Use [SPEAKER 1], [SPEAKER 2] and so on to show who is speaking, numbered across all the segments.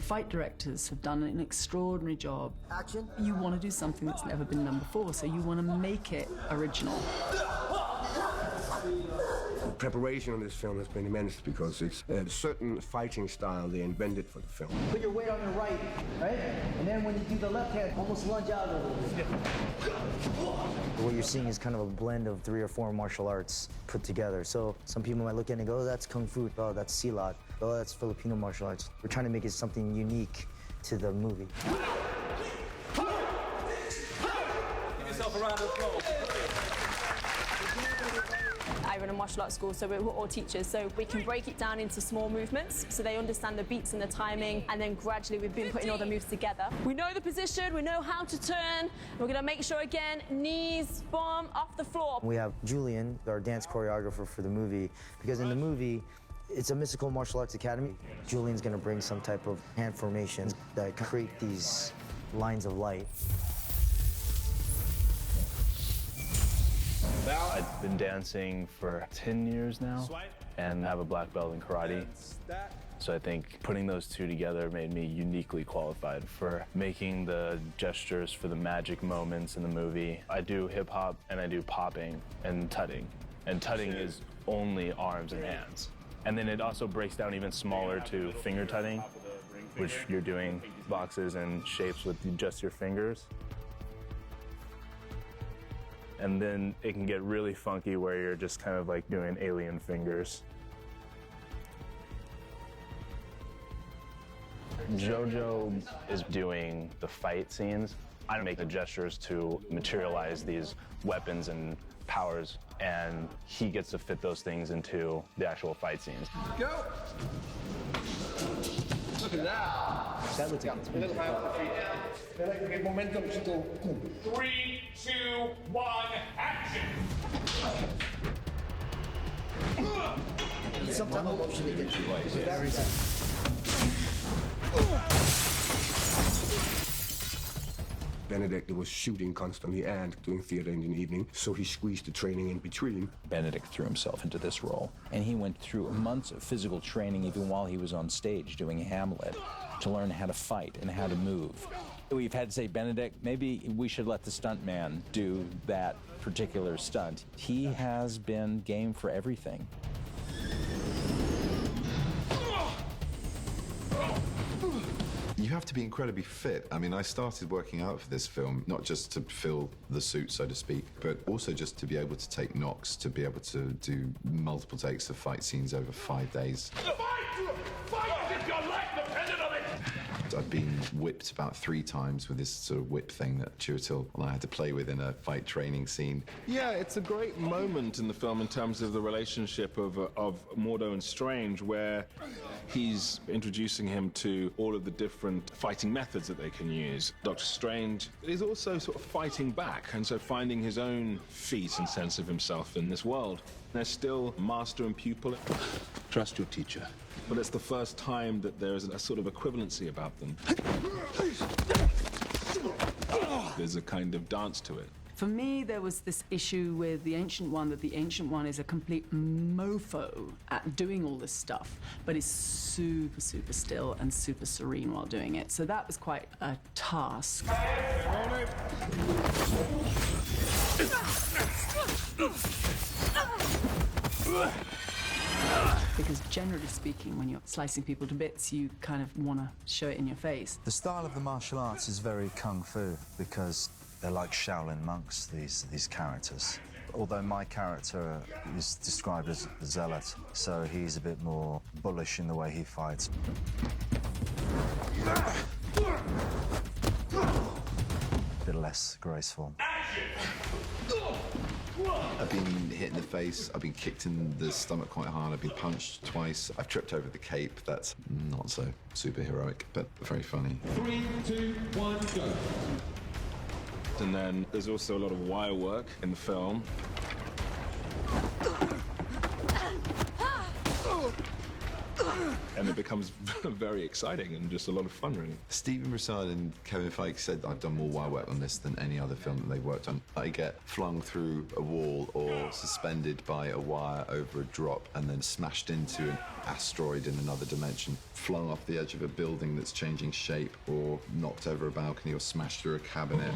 [SPEAKER 1] fight directors have done an extraordinary job.
[SPEAKER 2] Action.
[SPEAKER 1] You want to do something that's never been done before, so you want to make it original.
[SPEAKER 3] The preparation of this film has been immense because it's a certain fighting style they invented for the film.
[SPEAKER 2] Put your weight on your right? And then when you do the left hand, almost lunge out a little bit. What you're seeing is kind of a blend of 3 or 4 martial arts put together. So some people might look at it and go, oh, that's Kung Fu, oh, that's Silat, oh, that's Filipino martial arts. We're trying to make it something unique to the movie.
[SPEAKER 4] Give yourself a round of applause.
[SPEAKER 5] I run a martial arts school, so we're all teachers, so we can break it down into small movements so they understand the beats and the timing, and then gradually we've been putting all the moves together. We know the position, we know how to turn. We're going to make sure, again, knees, bum, off the floor.
[SPEAKER 2] We have Julian, our dance choreographer for the movie, because in the movie, it's a mystical martial arts academy. Julian's going to bring some type of hand formations that create these lines of light.
[SPEAKER 6] I've been dancing for 10 years now and have a black belt in karate. So I think putting those two together made me uniquely qualified for making the gestures for the magic moments in the movie. I do hip hop and I do popping and tutting. And tutting is only arms and hands. And then it also breaks down even smaller to finger tutting, which you're doing boxes and shapes with just your fingers. And then it can get really funky where you're just kind of like doing alien fingers. Jojo is doing the fight scenes. I make the gestures to materialize these weapons and powers, and he gets to fit those things into the actual fight scenes.
[SPEAKER 4] Go! Look at that.
[SPEAKER 2] That looks good.
[SPEAKER 4] A little high off the feet. Get momentum to go. 3, 2, 1, action!
[SPEAKER 2] Some type of motion to get you. Very
[SPEAKER 3] Benedict was shooting constantly and doing theater in the evening, so he squeezed the training in between.
[SPEAKER 7] Benedict threw himself into this role, and he went through months of physical training even while he was on stage doing Hamlet to learn how to fight and how to move. We've had to say, Benedict, maybe we should let the stuntman do that particular stunt. He has been game for everything.
[SPEAKER 8] You have to be incredibly fit. I mean, I started working out for this film, not just to fill the suit, so to speak, but also just to be able to take knocks, to be able to do multiple takes of fight scenes over 5 days.
[SPEAKER 4] Fight if your life depended on it!
[SPEAKER 8] I've been whipped about 3 times with this sort of whip thing that Chiwetel and I had to play with in a fight training scene.
[SPEAKER 9] Yeah, it's a great moment in the film in terms of the relationship of Mordo and Strange, where he's introducing him to all of the different fighting methods that they can use. Dr. Strange is also sort of fighting back, and so finding his own feet and sense of himself in this world. They're still master and pupil.
[SPEAKER 10] Trust your teacher.
[SPEAKER 9] But it's the first time that there is a sort of equivalency about them. There's a kind of dance to it.
[SPEAKER 1] For me, there was this issue with the Ancient One, that the Ancient One is a complete mofo at doing all this stuff, but is super, super still and super serene while doing it. So that was quite a task. Because generally speaking, when you're slicing people to bits, you kind of want to show it in your face.
[SPEAKER 11] The style of the martial arts is very kung fu because they're like Shaolin monks, these characters. Although my character is described as a zealot, so he's a bit more bullish in the way he fights. A bit less graceful.
[SPEAKER 8] I've been hit in the face, I've been kicked in the stomach quite hard, I've been punched twice, I've tripped over the cape. That's not so superheroic, but very funny.
[SPEAKER 4] 3, 2, 1, go.
[SPEAKER 9] And then there's also a lot of wire work in the film. And it becomes very exciting and just a lot of fun, really.
[SPEAKER 8] Stephen Broussard and Kevin Feige said, I've done more wire work on this than any other film that they've worked on. I get flung through a wall or suspended by a wire over a drop and then smashed into an asteroid in another dimension, flung off the edge of a building that's changing shape, or knocked over a balcony or smashed through a cabinet.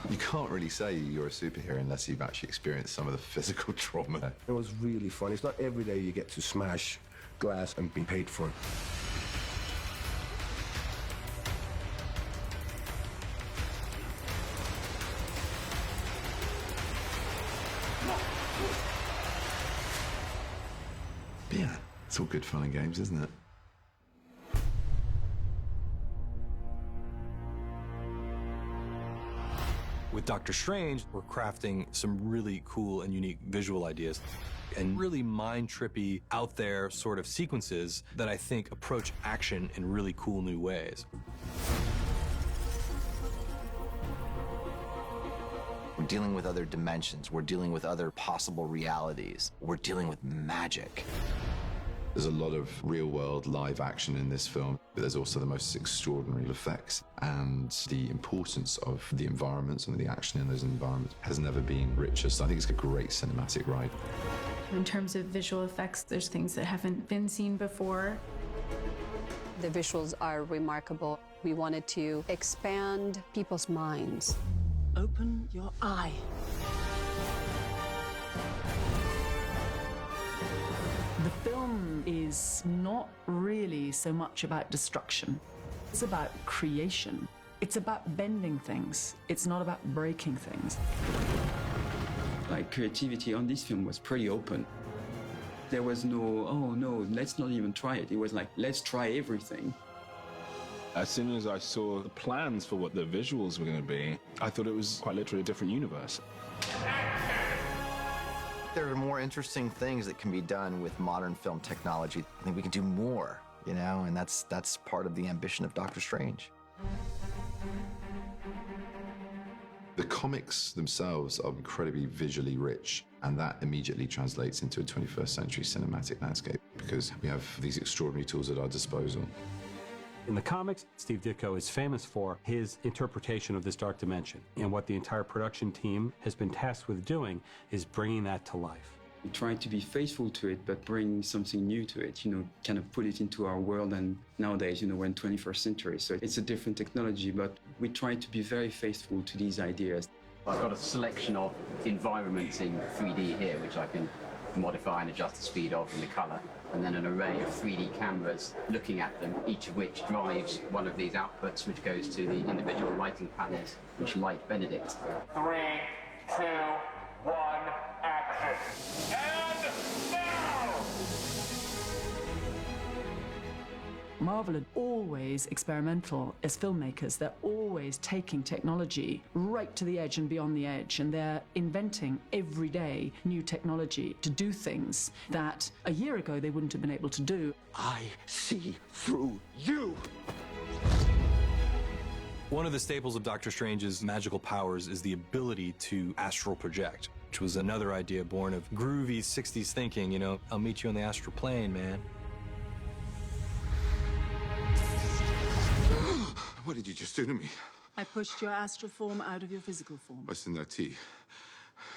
[SPEAKER 8] You can't really say you're a superhero unless you've actually experienced some of the physical trauma.
[SPEAKER 3] It was really fun. It's not every day you get to smash glass and be paid for it.
[SPEAKER 8] Yeah, it's all good fun and games, isn't it?
[SPEAKER 12] With Doctor Strange, we're crafting some really cool and unique visual ideas and really mind-trippy, out there sort of sequences that I think approach action in really cool new ways.
[SPEAKER 13] We're dealing with other dimensions. We're dealing with other possible realities. We're dealing with magic.
[SPEAKER 8] There's a lot of real-world live action in this film, but there's also the most extraordinary effects, and the importance of the environments and the action in those environments has never been richer. So I think it's a great cinematic ride.
[SPEAKER 14] In terms of visual effects, there's things that haven't been seen before.
[SPEAKER 15] The visuals are remarkable. We wanted to expand people's minds.
[SPEAKER 1] Open your eye. The film is not really so much about destruction. It's about creation. It's about bending things. It's not about breaking things.
[SPEAKER 16] Like, creativity on this film was pretty open. There was no, oh no, let's not even try it. It was like, let's try everything.
[SPEAKER 9] As soon as I saw the plans for what the visuals were going to be, I thought it was quite literally a different universe.
[SPEAKER 13] There are more interesting things that can be done with modern film technology. I think we can do more, you know, and that's part of the ambition of Doctor Strange.
[SPEAKER 8] The comics themselves are incredibly visually rich, and that immediately translates into a 21st century cinematic landscape because we have these extraordinary tools at our disposal.
[SPEAKER 17] In the comics, Steve Ditko is famous for his interpretation of this dark dimension, and what the entire production team has been tasked with doing is bringing that to life.
[SPEAKER 16] We tried to be faithful to it, but bring something new to it, you know, kind of put it into our world. And nowadays, you know, we're in 21st century, so it's a different technology, but we try to be very faithful to these ideas.
[SPEAKER 18] I've got a selection of environments in 3D here, which I can modify and adjust the speed of and the color, and then an array of 3D cameras looking at them, each of which drives one of these outputs, which goes to the individual lighting panels, which light Benedict.
[SPEAKER 4] 3, 2, 1, action. And now!
[SPEAKER 1] Marvel are always experimental as filmmakers. They're always taking technology right to the edge and beyond the edge, and they're inventing every day new technology to do things that a year ago they wouldn't have been able to do.
[SPEAKER 10] I see through you.
[SPEAKER 12] One of the staples of Doctor Strange's magical powers is the ability to astral project, which was another idea born of groovy 60s thinking, you know, I'll meet you on the astral plane, man.
[SPEAKER 8] What did you just do to me?
[SPEAKER 1] I pushed your astral form out of your physical form.
[SPEAKER 8] What's in that tea?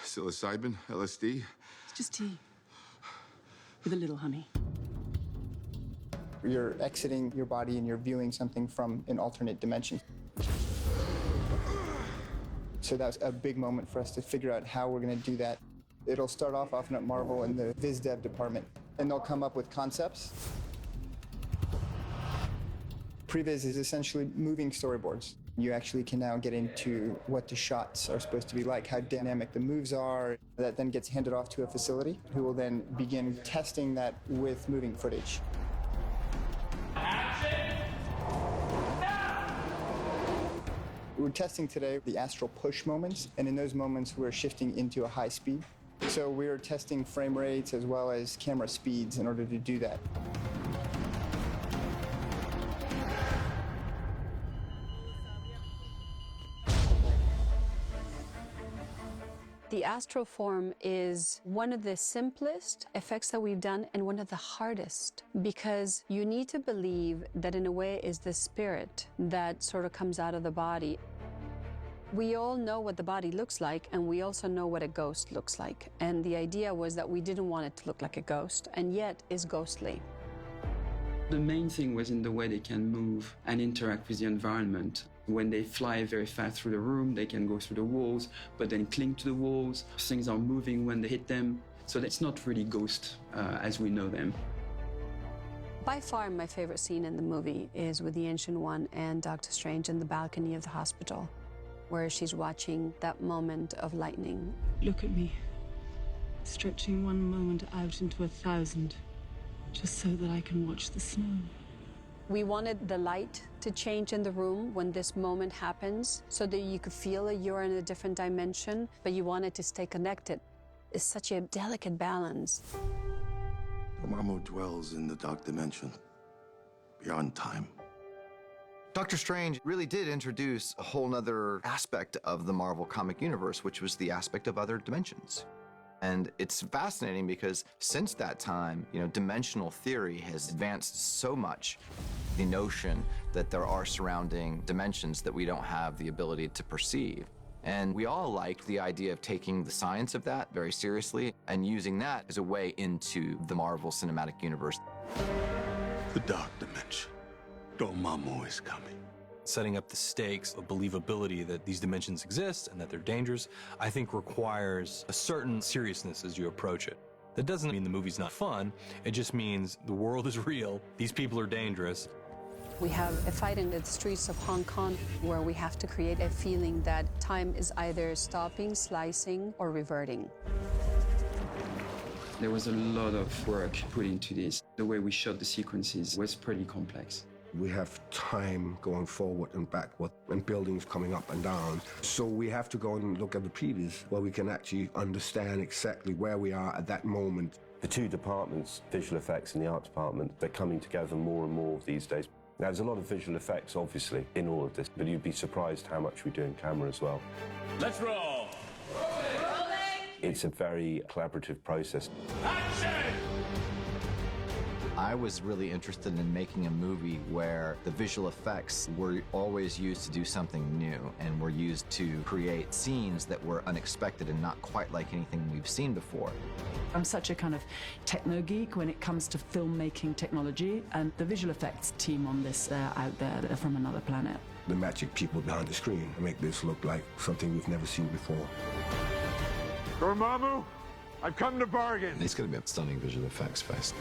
[SPEAKER 8] Psilocybin? LSD?
[SPEAKER 1] It's just tea. With a little honey.
[SPEAKER 19] You're exiting your body and you're viewing something from an alternate dimension. So that was a big moment for us to figure out how we're going to do that. It'll start off often at Marvel in the Viz Dev department, and they'll come up with concepts. Previs is essentially moving storyboards. You actually can now get into what the shots are supposed to be like, how dynamic the moves are. That then gets handed off to a facility who will then begin testing that with moving footage. We're testing today the astral push moments, and in those moments we're shifting into a high speed. So we're testing frame rates as well as camera speeds in order to do that.
[SPEAKER 15] The astral form is one of the simplest effects that we've done and one of the hardest, because you need to believe that in a way is the spirit that sort of comes out of the body. We all know what the body looks like, and we also know what a ghost looks like. And the idea was that we didn't want it to look like a ghost, and yet is ghostly.
[SPEAKER 16] The main thing was in the way they can move and interact with the environment. When they fly very fast through the room, they can go through the walls, but then cling to the walls. Things are moving when they hit them. So that's not really ghost as we know them.
[SPEAKER 15] By far, my favorite scene in the movie is with the Ancient One and Doctor Strange in the balcony of the hospital, where she's watching that moment of lightning.
[SPEAKER 1] Look at me, stretching one moment out into 1,000, just so that I can watch the snow.
[SPEAKER 15] We wanted the light to change in the room when this moment happens, so that you could feel that you're in a different dimension, but you wanted to stay connected. It's such a delicate balance.
[SPEAKER 10] Dormammu dwells in the dark dimension, beyond time.
[SPEAKER 13] Doctor Strange really did introduce a whole nother aspect of the Marvel comic universe, which was the aspect of other dimensions. And it's fascinating because since that time, dimensional theory has advanced so much. The notion that there are surrounding dimensions that we don't have the ability to perceive. And we all liked the idea of taking the science of that very seriously and using that as a way into the Marvel Cinematic Universe.
[SPEAKER 10] The dark dimension. Dormammu is coming.
[SPEAKER 12] Setting up the stakes of believability that these dimensions exist and that they're dangerous, I think requires a certain seriousness as you approach it. That doesn't mean the movie's not fun. It just means the world is real. These people are dangerous.
[SPEAKER 15] We have a fight in the streets of Hong Kong where we have to create a feeling that time is either stopping, slicing, or reverting.
[SPEAKER 16] There was a lot of work put into this. The way we shot the sequences was pretty complex.
[SPEAKER 3] We have time going forward and backward and buildings coming up and down. So we have to go and look at the previews where we can actually understand exactly where we are at that moment.
[SPEAKER 20] The two departments, visual effects and the art department, they're coming together more and more these days. Now, there's a lot of visual effects, obviously, in all of this, but you'd be surprised how much we do in camera as well.
[SPEAKER 4] Let's roll! Rolling!
[SPEAKER 20] It's a very collaborative process.
[SPEAKER 4] Action!
[SPEAKER 13] I was really interested in making a movie where the visual effects were always used to do something new and were used to create scenes that were unexpected and not quite like anything we've seen before.
[SPEAKER 1] I'm such a kind of techno geek when it comes to filmmaking technology, and the visual effects team on this, out there, they're from another planet.
[SPEAKER 3] The magic people behind the screen make this look like something we've never seen before.
[SPEAKER 10] Dormammu, I've come to bargain.
[SPEAKER 8] It's going to be a stunning visual effects fest.